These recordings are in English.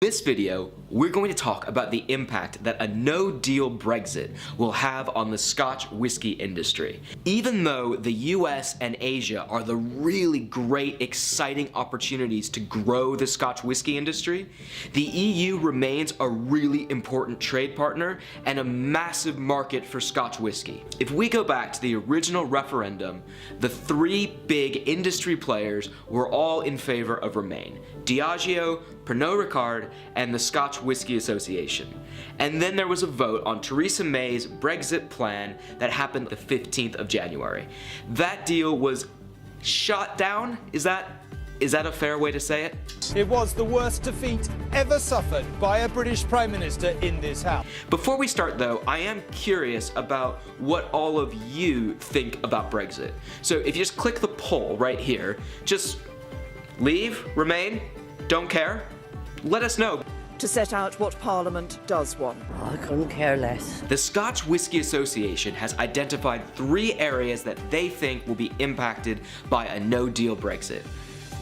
In this video, we're going to talk about the impact that a no-deal Brexit will have on the Scotch whisky industry. Even though the US and Asia are the really great, exciting opportunities to grow the Scotch whisky industry, the EU remains a really important trade partner and a massive market for Scotch whisky. If we go back to the original referendum, the three big industry players were all in favor of Remain: Diageo, Pernod Ricard, and the Scotch Whisky Association. And then there was a vote on Theresa May's Brexit plan that happened the 15th of January. That deal was shot down? Is that a fair way to say it? It was the worst defeat ever suffered by a British Prime Minister in this House. Before we start though, I am curious about what all of you think about Brexit. So if you just click the poll right here, just leave, remain, don't care, let us know. To set out what Parliament does want. I couldn't care less. The Scotch Whisky Association has identified 3 areas that they think will be impacted by a no-deal Brexit: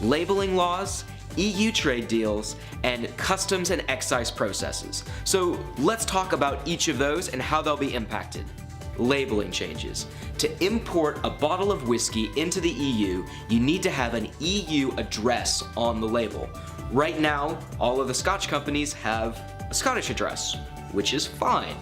labeling laws, EU trade deals, and customs and excise processes. So let's talk about each of those and how they'll be impacted. Labeling changes. To import a bottle of whiskey into the EU, you need to have an EU address on the label. Right now, all of the Scotch companies have a Scottish address, which is fine.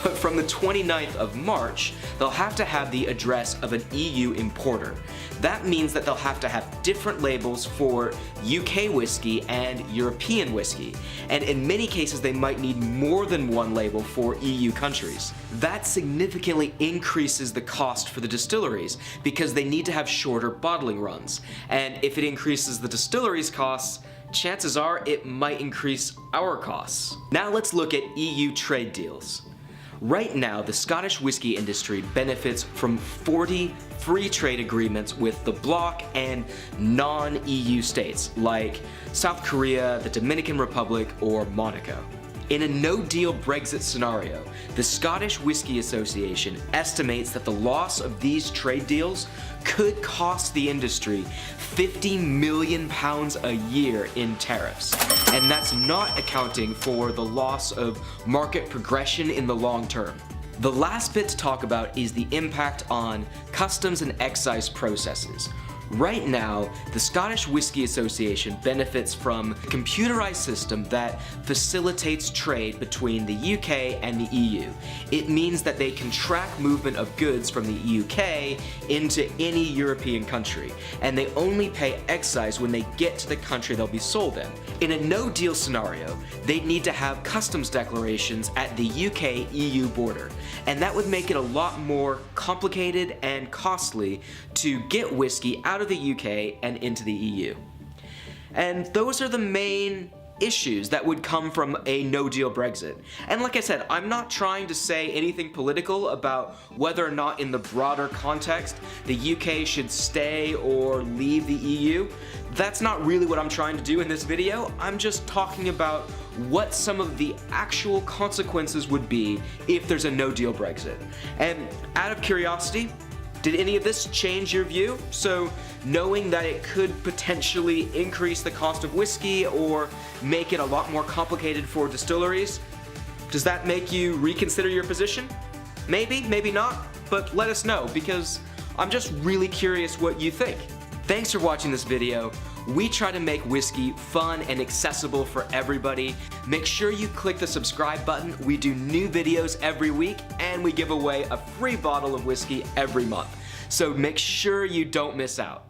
But from the 29th of March, they'll have to have the address of an EU importer. That means that they'll have to have different labels for UK whiskey and European whiskey. And in many cases, they might need more than one label for EU countries. That significantly increases the cost for the distilleries because they need to have shorter bottling runs. And if it increases the distilleries' costs, chances are it might increase our costs. Now let's look at EU trade deals. Right now, the Scottish whisky industry benefits from 40 free trade agreements with the bloc and non-EU states like South Korea, the Dominican Republic, or Monaco. In a no-deal Brexit scenario, the Scottish Whisky Association estimates that the loss of these trade deals could cost the industry £50 million a year in tariffs. And that's not accounting for the loss of market progression in the long term. The last bit to talk about is the impact on customs and excise processes. Right now, the Scottish Whisky Association benefits from a computerized system that facilitates trade between the UK and the EU. It means that they can track movement of goods from the UK into any European country, and they only pay excise when they get to the country they'll be sold in. In a no-deal scenario, they'd need to have customs declarations at the UK-EU border, and that would make it a lot more complicated and costly to get whiskey out of the UK and into the EU. And those are the main issues that would come from a no-deal Brexit. And like I said, I'm not trying to say anything political about whether or not in the broader context the UK should stay or leave the EU. That's not really what I'm trying to do in this video. I'm just talking about what some of the actual consequences would be if there's a no-deal Brexit. And out of curiosity, did any of this change your view? So knowing that it could potentially increase the cost of whiskey or make it a lot more complicated for distilleries, does that make you reconsider your position? Maybe, maybe not, but let us know because I'm just really curious what you think. Thanks for watching this video. We try to make whiskey fun and accessible for everybody. Make sure you click the subscribe button. We do new videos every week and we give away a free bottle of whiskey every month. So make sure you don't miss out.